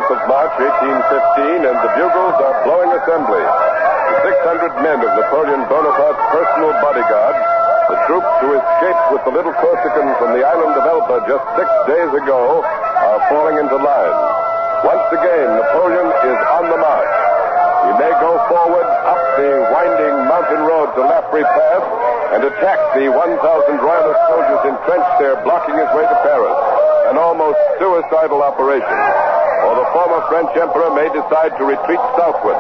month of March, 1815, and the bugles are blowing assembly. The 600 men of Napoleon Bonaparte's personal bodyguard, the troops who escaped with the little Corsican from the island of Elba just 6 days ago, are falling into line. Once again, Napoleon is on the march. He may go forward up the winding mountain road to Laffrey Pass and attack the 1,000 royalist soldiers entrenched there, blocking his way to Paris. An almost suicidal operation. Or the former French emperor may decide to retreat southward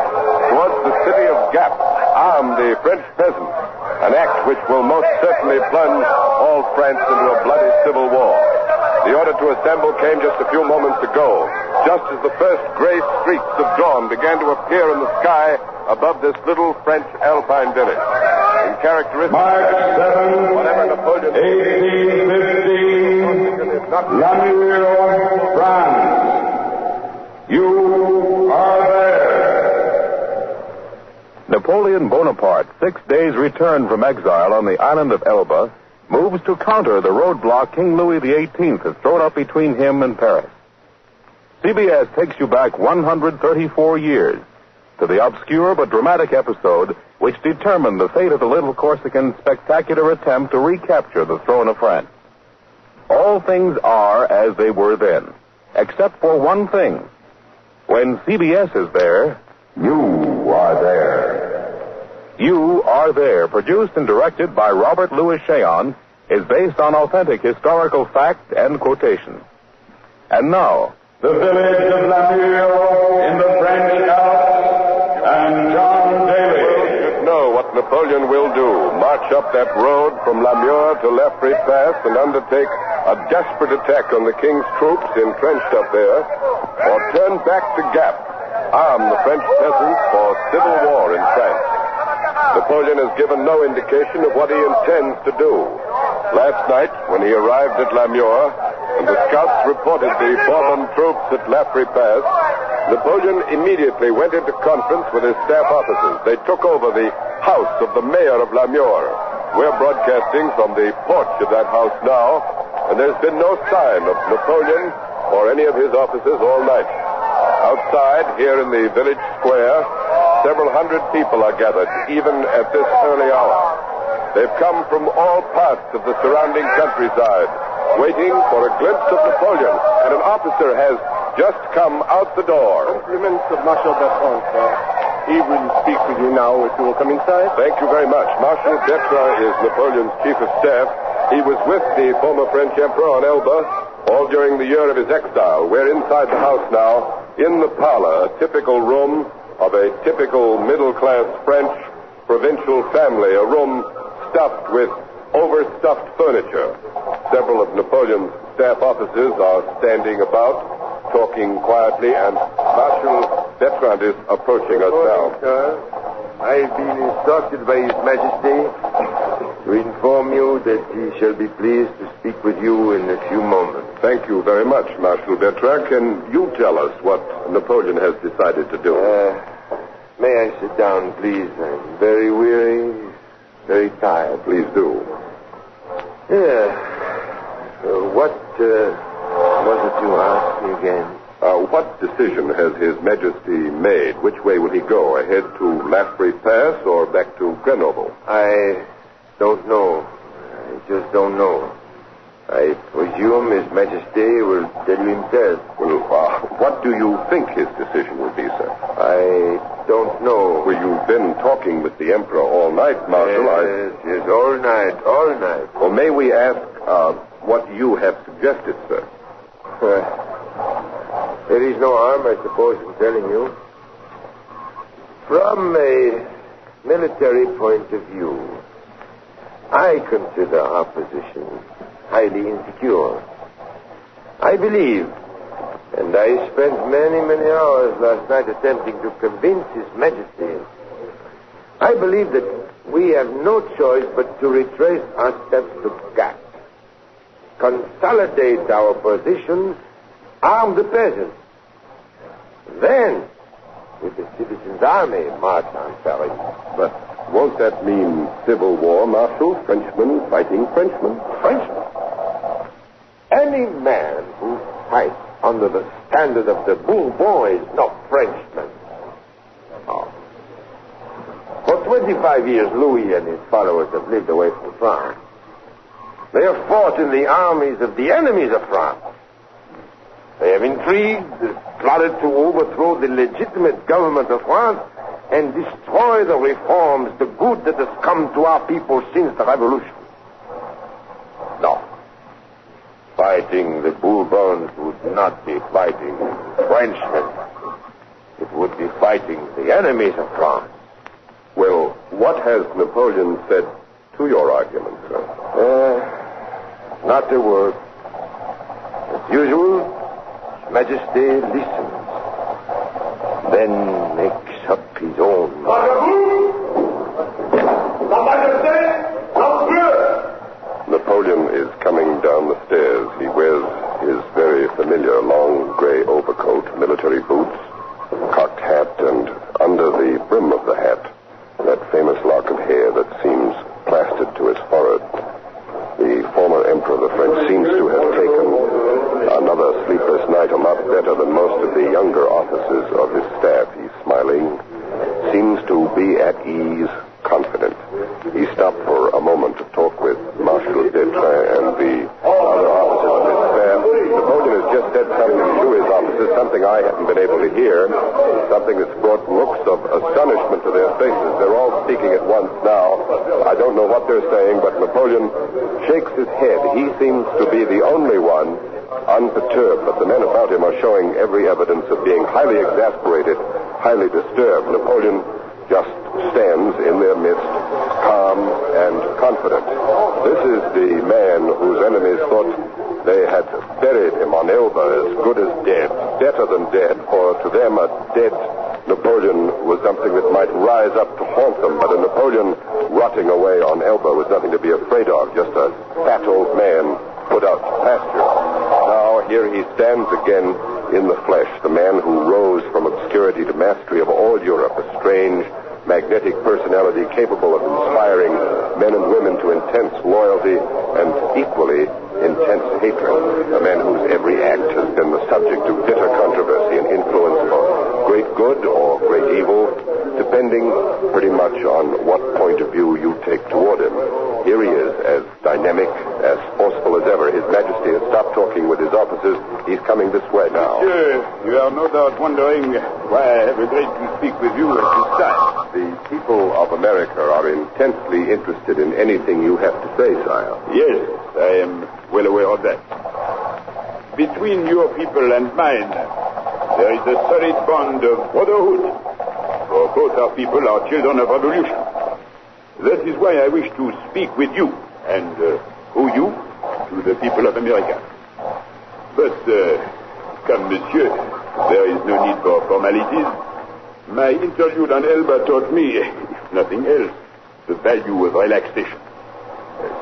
towards the city of Gap, arm the French peasants, an act which will most certainly plunge all France into a bloody civil war. The order to assemble came just a few moments ago, just as the first gray streaks of dawn began to appear in the sky above this little French alpine village. In characteristic March 7, whatever Napoleon 1815, Namur, France. You are there. Napoleon Bonaparte, 6 days' return from exile on the island of Elba, moves to counter the roadblock King Louis XVIII has thrown up between him and Paris. CBS takes you back 134 years to the obscure but dramatic episode which determined the fate of the little Corsican's spectacular attempt to recapture the throne of France. All things are as they were then, except for one thing. When CBS is there, You are there. You Are There, produced and directed by Robert Louis Cheon, is based on authentic historical fact and quotation. And now, The village of Namur in the French Alps and John Daly. You should know what Napoleon will do. March up that road from Namur to Laffrey Pass and undertake a desperate attack on the king's troops entrenched up there, or turn back to Gap, arm the French peasants for civil war in France. Napoleon has given no indication of what he intends to do. Last night, when he arrived at Namur, and the scouts reported the Bourbon troops at Laffrey Pass, Napoleon immediately went into conference with his staff officers. They took over the house of the mayor of Namur. We're broadcasting from the porch of that house now, and there's been no sign of Napoleon or any of his officers all night. Outside, here in the village square, several hundred people are gathered, even at this early hour. They've come from all parts of the surrounding countryside, waiting for a glimpse of Napoleon, and an officer has just come out the door. Compliments of Marshal Bertrand, sir. He will speak with you now if you will come inside. Thank you very much. Marshal Bertrand is Napoleon's chief of staff. He was with the former French emperor on Elba all during the year of his exile. We're inside the house now, in the parlor, a typical room of a typical middle-class French provincial family, a room stuffed with overstuffed furniture. Several of Napoleon's staff officers are standing about, talking quietly, and Marshal Bertrand is approaching us now. Sir. I've been instructed by His Majesty to inform you that he shall be pleased to speak with you in a few moments. Thank you very much, Marshal Bertrand. Can you tell us what Napoleon has decided to do? May I sit down, please? I'm very weary, very tired. Please do. What was it you asked me again? What decision has His Majesty made? Which way will he go? Ahead to Laffrey Pass or back to Grenoble? I don't know. I just don't know. I presume His Majesty will tell you himself. Well, what do you think his decision will be, sir? I don't know. Well, you've been talking with the Emperor all night, Marshal. Yes, all night. Well, may we ask what you have suggested, sir? There is no harm, I suppose, in telling you. From a military point of view, I consider our position highly insecure. I believe, and I spent many, many hours last night attempting to convince His Majesty, I believe that we have no choice but to retrace our steps to Gap, consolidate our position, arm the peasants. Then, with the citizens' army, march on Paris. But won't that mean civil war, Marshal? Frenchmen fighting Frenchmen. Frenchmen? Any man who fights under the standard of the Bourbons is not Frenchmen. No. For 25 years, Louis and his followers have lived away from France. They have fought in the armies of the enemies of France. They have intrigued, plotted to overthrow the legitimate government of France and destroy the reforms, the good that has come to our people since the Revolution. No. Fighting the Bourbons would not be fighting Frenchmen. It would be fighting the enemies of France. Well, what has Napoleon said to your argument, sir? Not a word. As usual, His Majesty listens. Then makes up his own mind. Napoleon is coming down the stairs. He wears his very familiar long gray overcoat, military boots, cocked hat, and under the brim of the hat, that famous lock of hair that seems plastered to his forehead. The former emperor of the French seems to have taken another sleepless night a lot better than most of the younger officers of his staff. He's smiling, seems to be at ease, confident. He stopped for a moment to talk with Marshal d'Etrees and the other officers of his staff. Napoleon has just said something to his officers, something I haven't been able to hear, something that's brought looks of astonishment to their faces. They're all speaking at once now. I don't know what they're saying, but Napoleon shakes his head. He seems to be the only one unperturbed, but the men about him are showing every evidence of being highly exasperated, highly disturbed. Napoleon just stands in their midst, calm and confident. This is the man whose enemies thought they had buried him on Elba, as good as dead, better than dead, for to them a dead Napoleon was something that might rise up to haunt them, but a Napoleon rotting away on Elba was nothing to be afraid of, just a fat old man put out to pasture. Now here he stands again in the flesh, the man who rose from obscurity to mastery of all Europe, a strange, magnetic personality capable of inspiring men and women to intense loyalty and equally intense hatred, a man whose every act has been the subject of bitter controversy and influence for great good or great evil, depending pretty much on what point of view you take toward him. Here he is, as dynamic, as forceful as ever. His Majesty has stopped talking with his officers. He's coming this way now. Monsieur, you are no doubt wondering why I have agreed to speak with you at this time. The people of America are intensely interested in anything you have to say, sire. Yes, I am well aware of that. Between your people and mine, there is a solid bond of brotherhood. For both our people are children of revolution. That is why I wish to speak with you, and through you, to the people of America. But, come, monsieur, there is no need for formalities. My interview on Elba taught me, if nothing else, the value of relaxation.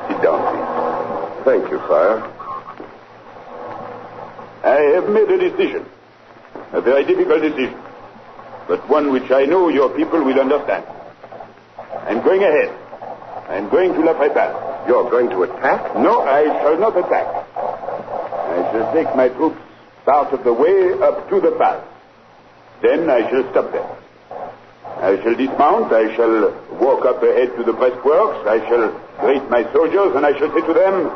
Sit down, please. Thank you, sire. I have made a decision. A very difficult decision. But one which I know your people will understand. I'm going ahead. I'm going to La Prépasse. You're going to attack? No, I shall not attack. I shall take my troops part of the way up to the pass. Then I shall stop them. I shall dismount. I shall walk up ahead to the breastworks. I shall greet my soldiers, and I shall say to them,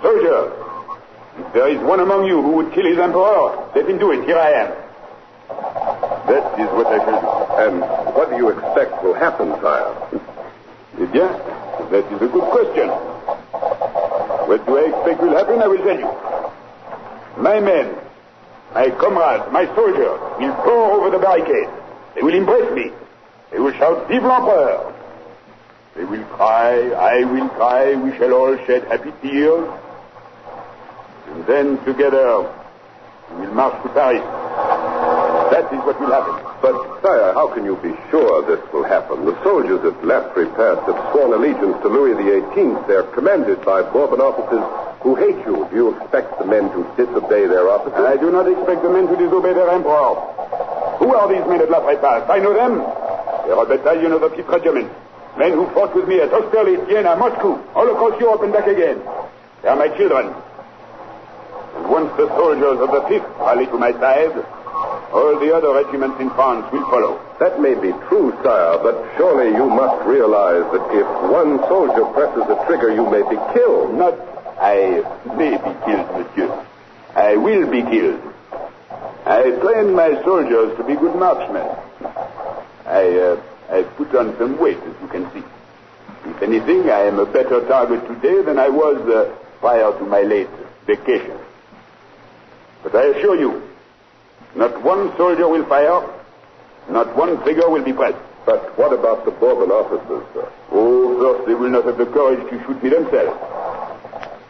soldiers, if there is one among you who would kill his emperor, let him do it. Here I am. That is what I shall do. And what do you expect will happen, sire? Eh bien, that is a good question. What do I expect will happen? I will tell you. My men, my comrades, my soldiers will pour over the barricade. They will embrace me. They will shout, Vive l'Empereur! They will cry, I will cry, we shall all shed happy tears. And then together we will march to Paris. That is what will happen. But, sire, how can you be sure this will happen? The soldiers at La Prépasse have sworn allegiance to Louis XVIII. They're commanded by Bourbon officers who hate you. Do you expect the men to disobey their officers? I do not expect the men to disobey their emperor. Who are these men at La Prépasse? I know them. They are a battalion of the 5th Regiment. Men who fought with me at Austerlitz, Vienna, Moscow, all across Europe and back again. They are my children. And Once the soldiers of the 5th rally to my side, all the other regiments in France will follow. That may be true, sire, but surely you must realize that if one soldier presses a trigger, you may be killed. Not I may be killed, monsieur. I will be killed. I train my soldiers to be good marksmen. I put on some weight, as you can see. If anything, I am a better target today than I was prior to my late vacation. But I assure you, not one soldier will fire, not one trigger will be pressed. But what about the Bourbon officers, sir? Oh, first, they will not have the courage to shoot me themselves.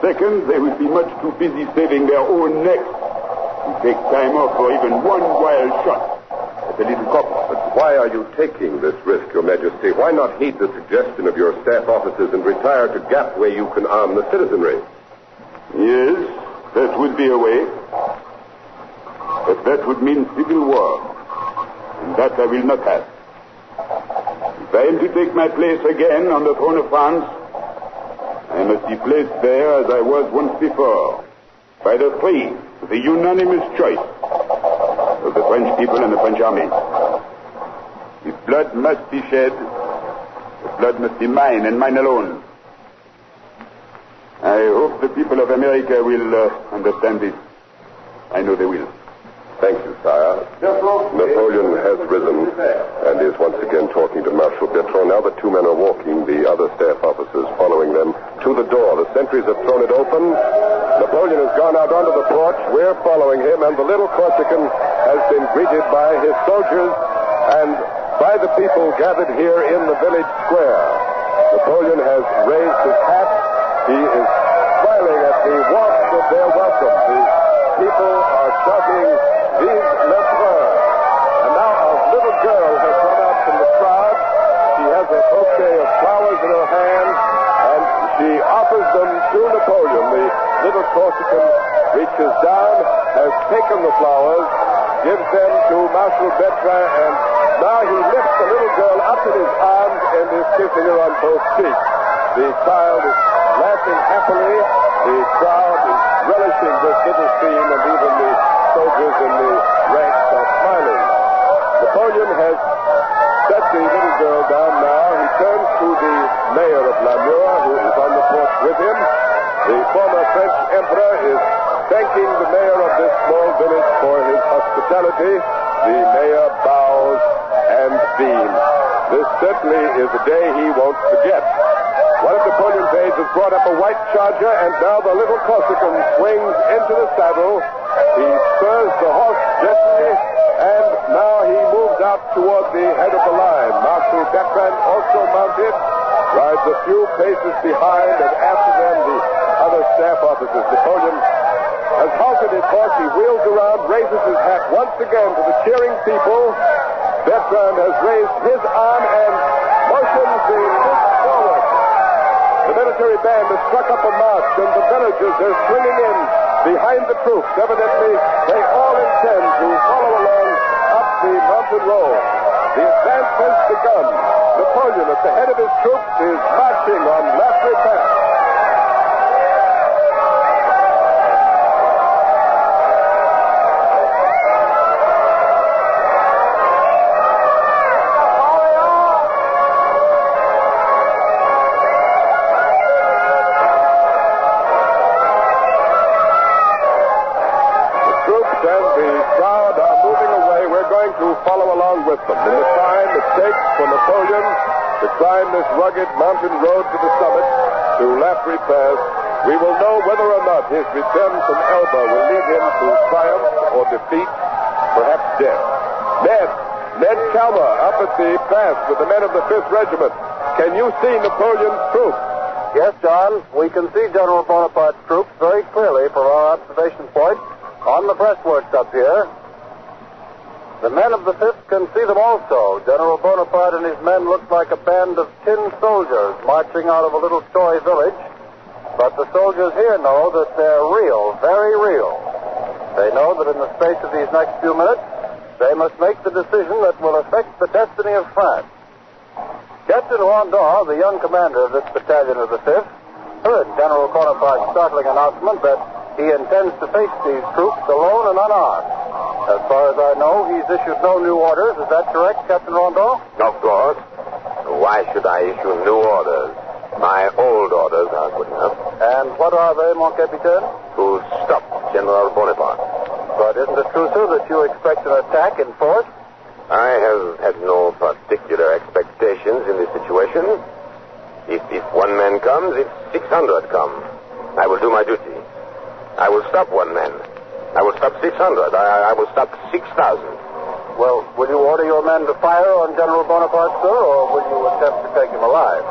Second, they will be much too busy saving their own necks to take time off for even one wild shot at a little copper. But why are you taking this risk, Your Majesty? Why not heed the suggestion of your staff officers and retire to Gap where you can arm the citizenry? Yes, that would be a way. But that would mean civil war. And that I will not have. If I am to take my place again on the throne of France, I must be placed there as I was once before, by the free, the unanimous choice of the French people and the French army. If blood must be shed, the blood must be mine and mine alone. I hope the people of America will understand this. I know they will. Thank you, sire. Napoleon has risen and is once again talking to Marshal Bertrand. Now the two men are walking, the other staff officers following them to the door. The sentries have thrown it open. Napoleon has gone out onto the porch. We're following him, and the little Corsican has been greeted by his soldiers and by the people gathered here in the village square. Napoleon has raised his hat. He is smiling at the warmth of their welcome. The people are shouting, "Vive l'Empereur!" And now a little girl has run out from the crowd. She has a bouquet of flowers in her hand, and she offers them to Napoleon. The little Corsican reaches down, has taken the flowers, gives them to Marshal Bertrand, and now he lifts the little girl up in his arms and is kissing her on both cheeks. The child is laughing happily. The crowd is relishing this little scene, and even the soldiers in the ranks are smiling. Napoleon has set the little girl down now. He turns to the mayor of Namur, who is on the porch with him. The former French emperor is thanking the mayor of this small village for his hospitality. The mayor bows and beams. This certainly is a day he won't forget. One of Napoleon's aides has brought up a white charger, and now the little Corsican swings into the saddle. He spurs the horse gently, and now he moves out toward the head of the line. Marshal Bertrand, also mounted, rides a few paces behind, and after them the other staff officers. Napoleon has halted his horse. He wheels around, raises his hat once again to the cheering people. Bertrand has raised his arm and motions the troops forward. The military band has struck up a march, and the villagers are swinging in behind the troops. Evidently, they all intend to follow along up the mountain road. The advance has begun. Napoleon, at the head of his troops, is marching on Lafayette Pass. With them. In the time it takes for Napoleon to climb this rugged mountain road to the summit, to Lafayette Pass, we will know whether or not his return from Elba will lead him to triumph or defeat, perhaps death. Ned Calmer, up at the pass with the men of the 5th Regiment. Can you see Napoleon's troops? Yes, John. We can see General Bonaparte's troops very clearly from our observation point on the breastworks up here. The men of the 5th can see them also. General Bonaparte and his men look like a band of tin soldiers marching out of a little Tory village. But the soldiers here know that they're real, very real. They know that in the space of these next few minutes, they must make the decision that will affect the destiny of France. Captain Rondon, the young commander of this battalion of the 5th, heard General Bonaparte's startling announcement that He intends to face these troops alone and unarmed. As far as I know, he's issued no new orders. Is that correct, Captain Rondeau? Of course. Why should I issue new orders? My old orders are good enough. And what are they, mon capitaine? To stop General Bonaparte. But isn't it true, sir, that you expect an attack in force? I have had no particular expectations in this situation. If one man comes, if 600 come, I will do my duty. I will stop one man. I will stop 600. I will stop 6,000. Well, will you order your men to fire on General Bonaparte, sir, or will you attempt to take him alive?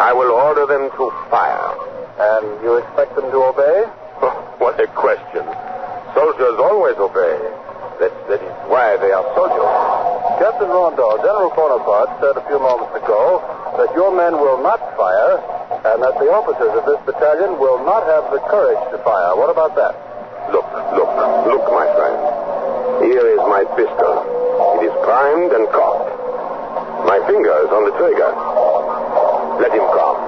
I will order them to fire. And you expect them to obey? Oh, what a question. Soldiers always obey. That is why they are soldiers. Captain Rondeau, General Bonaparte said a few moments ago that your men will not fire and that the officers of this battalion will not have the courage to fire. What about that? Look, my friend. Here is my pistol. It is primed and cocked. My finger is on the trigger. Let him come.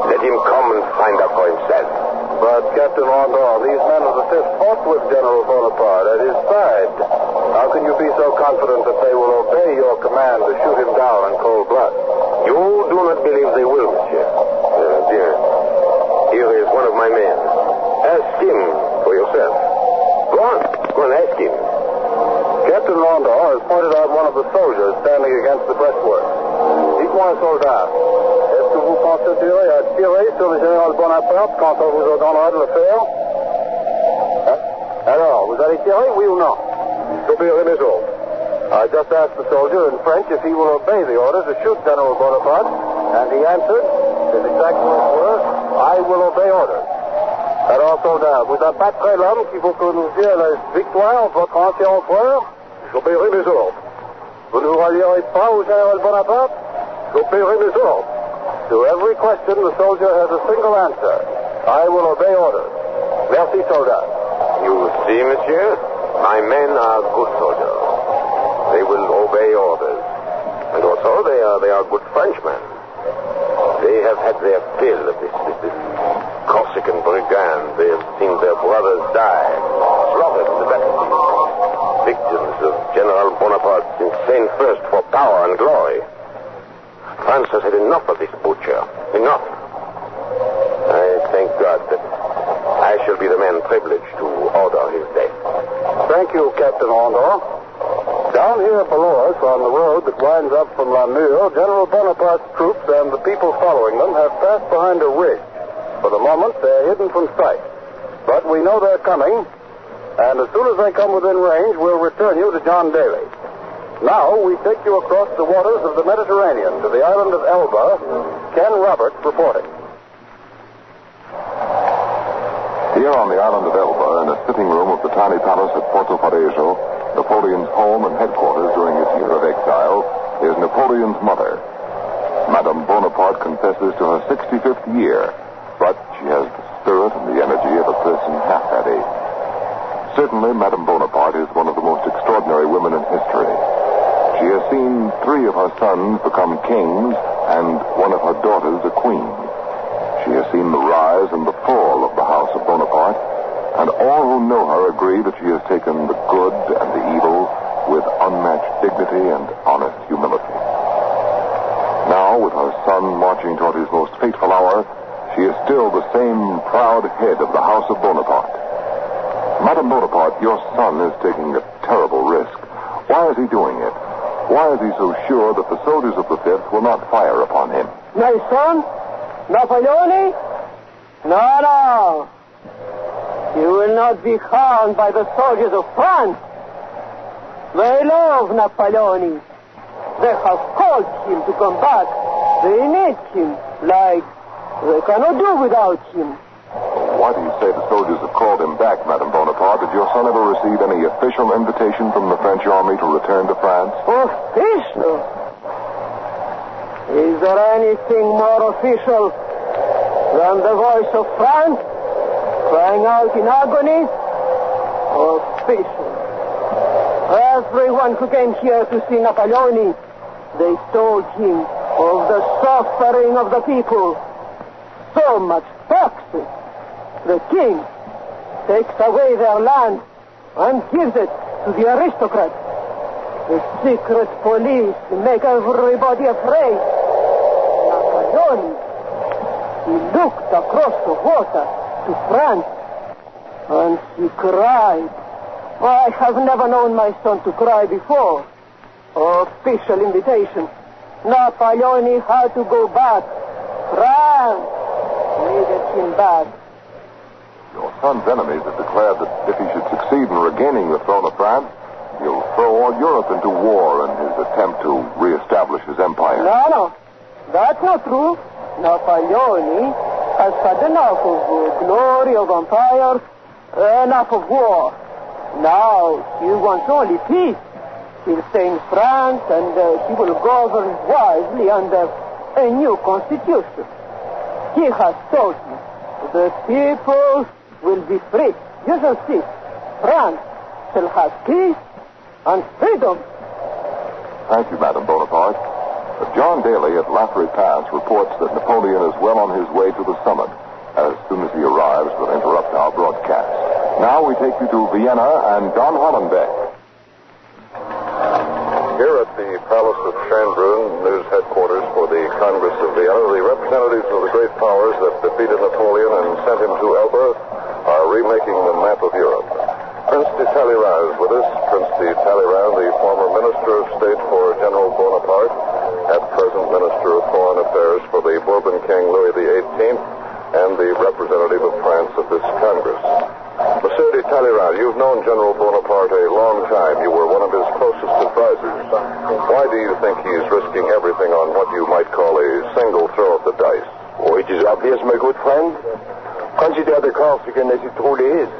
Let him come and find out for himself. But, Captain Rondeau, these men of the 5th fought with General Bonaparte at his side. How can you be so confident that they will obey your command to shoot him down in cold blood? You do not believe they will, monsieur. Dear, here is one of my men. Ask him for yourself. Go on, ask him. Captain Rondeau has pointed out one of the soldiers standing against the breastwork. Dites-moi, soldat, est-ce que vous consentirez à tirer sur le général Bonaparte quand on vous ordonnera de le faire? Alors, vous allez tirer, oui ou non? J'obéirai mes ordres. I just asked the soldier in French if he will obey the order to shoot General Bonaparte, and he answered, his exact words were, I will obey orders. Alors, soldat, vous abattrez l'homme qui vous conduisait à la victoire, votre ancien empereur? J'obéirai mes ordres. Vous ne vous rallierez pas au général Bonaparte? J'obéirai mes ordres. To every question, the soldier has a single answer. I will obey orders. Merci, soldat. You see, monsieur, my men are good soldiers. They will obey orders. And also, they are good Frenchmen. They have had their fill of this Corsican brigand. They have seen their brothers die, slaughtered in the battlefield. Victims of General Bonaparte's insane thirst for power and glory. France has had enough of this butcher. Enough. I thank God that I shall be the man privileged to order his death. Thank you, Captain Rondeau. Down here below us on the road that winds up from La Mure, General Bonaparte's troops and the people following them have passed behind a ridge. For the moment, they're hidden from sight. But we know they're coming, and as soon as they come within range, we'll return you to John Daly. Now, we take you across the waters of the Mediterranean to the island of Elba. Ken Roberts reporting. Here on the island of Elba, in a sitting room of the tiny palace at Porto Parejo, Napoleon's home and headquarters during his year of exile, is Napoleon's mother. Madame Bonaparte confesses to her 65th year, but she has the spirit and the energy of a person half that age. Certainly, Madame Bonaparte is one of the most extraordinary women in history. She has seen 3 of her sons become kings and one of her daughters a queen. She has seen the rise and the fall of the house of Bonaparte, and all who know her agree that she has taken the good and the evil with unmatched dignity and honest humility. Now, with her son marching toward his most fateful hour, she is still the same proud head of the house of Bonaparte. Madame Bonaparte, your son is taking a terrible risk. Why is he doing it? Why is he so sure that the soldiers of the 5th will not fire upon him? My son? Napoleon? No. You will not be harmed by the soldiers of France. They love Napoleon. They have called him to come back. They need him like they cannot do without him. Why do you say the soldiers have called him back, Madame Bonaparte? Did your son ever receive any official invitation from the French army to return to France? Official? Is there anything more official than the voice of France crying out in agony? Official. Everyone who came here to see Napoleon, they told him of the suffering of the people. So much taxes. The king takes away their land and gives it to the aristocrats. The secret police make everybody afraid. Napoleon, he looked across the water to France, and he cried. I have never known my son to cry before. Official invitation. Napoleon had to go back. France needed him back. Your son's enemies have declared that if he should succeed in regaining the throne of France, he'll throw all Europe into war in his attempt to reestablish his empire. No. That's not true. Napoleon has had enough of glory of empires, enough of war. Now he wants only peace. He'll stay in France, and he will govern wisely under a new constitution. He has told me the people will be free. You shall see. France shall have peace and freedom. Thank you, Madame Bonaparte. John Daly at Lafayette Pass reports that Napoleon is well on his way to the summit. As soon as he arrives, we'll interrupt our broadcast. Now we take you to Vienna and Don Hollenbeck. Here at the Palace of Schönbrunn, news headquarters for the Congress of Vienna, the representatives of the great powers that defeated Napoleon and sent him to Elba are remaking the map of Europe. Prince de Talleyrand is with us. Prince de Talleyrand, the former Minister of State for General Bonaparte, at present Minister of Foreign Affairs for the Bourbon King Louis XVIII, and the representative of France at this Congress. Monsieur de Talleyrand, you've known General Bonaparte a long time. You were one of his closest advisors. Why do you think he's risking everything on what you might call a single throw of the dice? Oh, it is obvious, my good friend. Consider the Corsican as it truly is.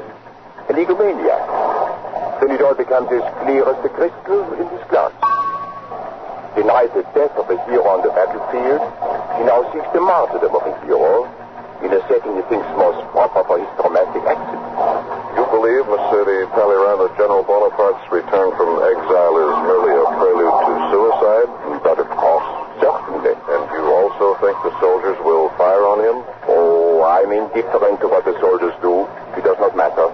An egomaniac. Then it all becomes as clear as the crystal in this glass. Denied the death of a hero on the battlefield, he now seeks the martyrdom of a hero. In a setting he thinks most proper for his dramatic action. You believe, Monsieur de Talleyrand, that General Bonaparte's return from exile is merely a prelude to suicide? But of course, certainly. And you also think the soldiers will fire on him? Oh, I'm indifferent to what the soldiers do. It does not matter.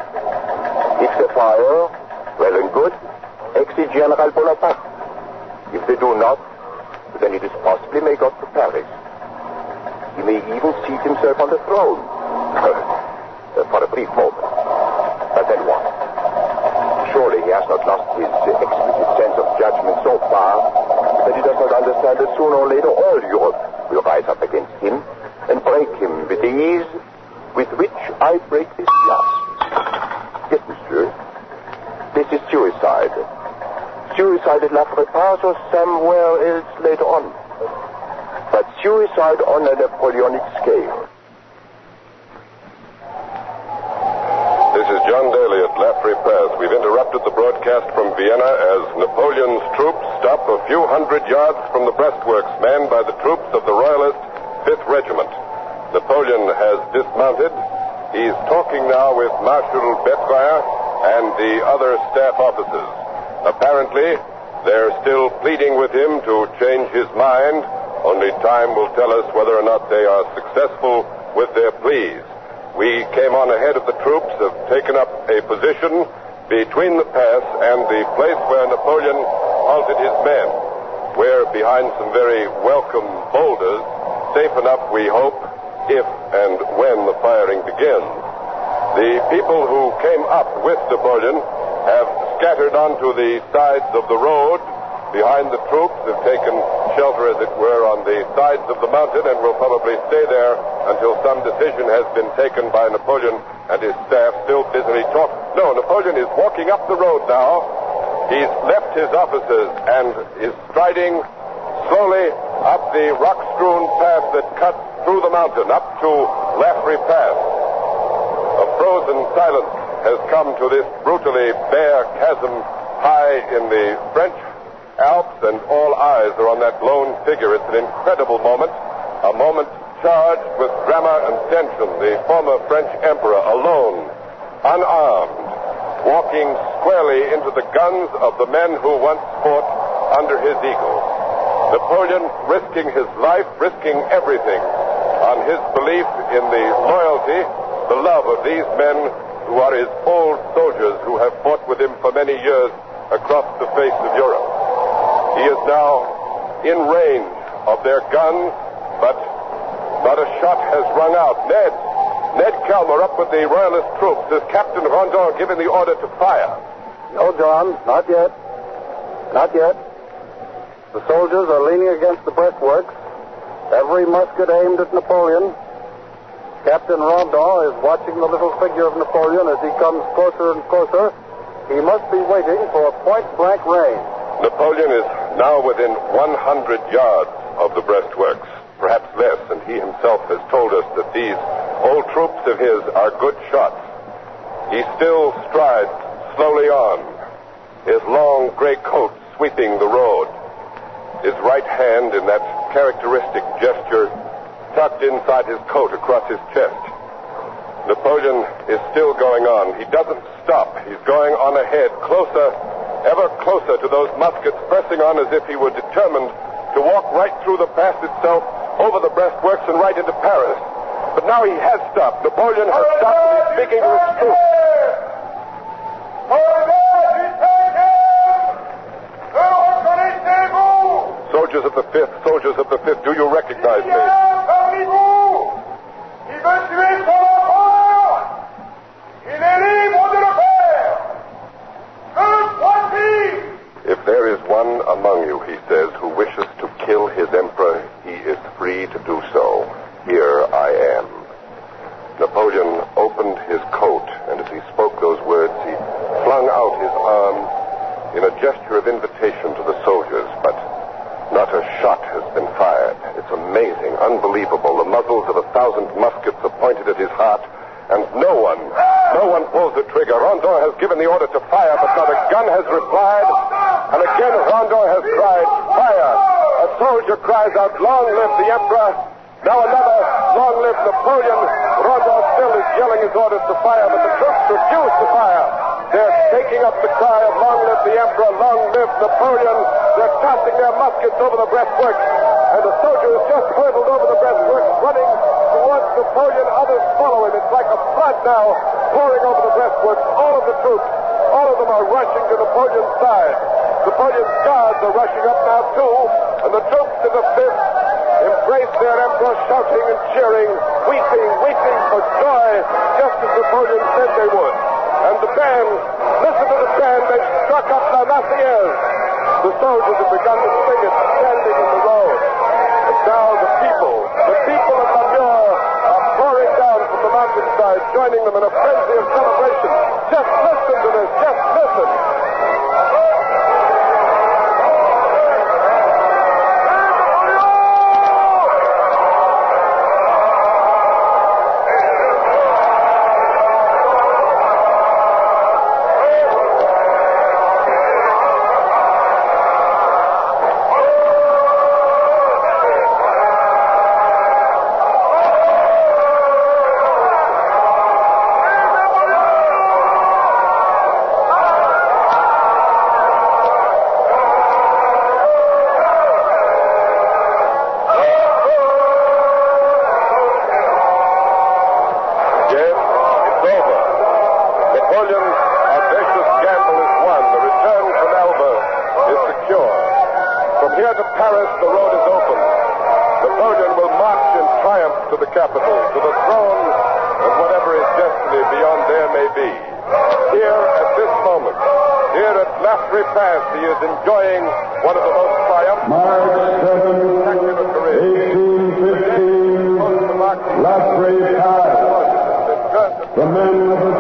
If they fire, well and good. Exit General Bonaparte. If they do not, then it is possibly may go to Paris. He may even seat himself on the throne. For a brief moment. But then what? Surely he has not lost his exquisite sense of judgment so far that he does not understand that sooner or later all Europe will rise up against him and break him with the ease with which I break this glass. Yes, monsieur. This is suicide. Suicide at Lafayette Pass or somewhere else later on. But suicide on a Napoleonic scale. This is John Daly at Lafayette Pass. We've interrupted the broadcast from Vienna as Napoleon's troops stop a few hundred yards from the breastworks manned by the troops of the Royalist 5th Regiment. Napoleon has dismounted. He's talking now with Marshal Betgoyer and the other staff officers. Apparently, they're still pleading with him to change his mind. Only time will tell us whether or not they are successful with their pleas. We came on ahead of the troops, have taken up a position between the pass and the place where Napoleon halted his men. We're behind some very welcome boulders, safe enough, we hope, if and when the firing begins. The people who came up with Napoleon have scattered onto the sides of the road behind the troops, have taken shelter, as it were, on the sides of the mountain and will probably stay there until some decision has been taken by Napoleon and his staff, still busily talking. No, Napoleon is walking up the road now. He's left his officers and is striding slowly up the rock-strewn path that cuts through the mountain, up to Lafayette Pass. A frozen silence has come to this brutally bare chasm high in the French Alps, and all eyes are on that lone figure. It's an incredible moment, a moment charged with drama and tension. The former French emperor, alone, unarmed, walking squarely into the guns of the men who once fought under his eagle. Napoleon risking his life, risking everything on his belief in the loyalty the love of these men who are his old soldiers who have fought with him for many years across the face of Europe. He is now in range of their guns, but not a shot has rung out. Ned Kelmer up with the Royalist troops. Is Captain Rondon given the order to fire? No, John, not yet. Not yet. The soldiers are leaning against the breastworks, every musket aimed at Napoleon. Captain Rondon is watching the little figure of Napoleon as he comes closer and closer. He must be waiting for a point-blank range. Napoleon is now within 100 yards of the breastworks, perhaps less, and he himself has told us that these old troops of his are good shots. He still strides slowly on, his long gray coat sweeping the road, his right hand in that characteristic gesture tucked inside his coat across his chest. Napoleon is still going on. He doesn't stop. He's going on ahead, closer, ever closer to those muskets, pressing on as if he were determined to walk right through the pass itself, over the breastworks, and right into Paris. But now he has stopped. Napoleon has stopped, and he's speaking to his troops. Soldiers of the 5th, do you recognize me? If there is one among you, he says, who wishes to kill his emperor, he is free to do so. Here I am. Napoleon opened his coat, and as he spoke those words, he flung out his arm in a gesture of invitation to the soldiers, but not a shot has been fired. It's amazing, unbelievable. The muzzles of 1,000 muskets are pointed at his heart, and no one pulls the trigger. Rondon has given the order to fire, but not a gun has replied, and again Rondon has cried, fire! A soldier cries out, long live the emperor! Now another, long live Napoleon! Rondon still is yelling his orders to fire, but the troops refuse to fire. They're taking up the cry of long live the emperor, long live Napoleon. They're tossing their muskets over the breastworks, and the soldier has just hurtled over the breastworks, running towards Napoleon. Others follow him. It's like a flood now, pouring over the breastworks. All of the troops, all of them are rushing to Napoleon's side. Napoleon's guards are rushing up now, too, and the troops in the 5th embrace their emperor, shouting and cheering, weeping for joy, just as Napoleon said they would. And the band, listen to the band, they struck up La Marseillaise. The soldiers have begun to sing it, standing in the road. And now the people of Namur are pouring down from the mountainside, joining them in a frenzy of celebration. Just listen to this, just listen. He is enjoying one of the most triumphant March 7, 1815, Lafray Pass. The men of the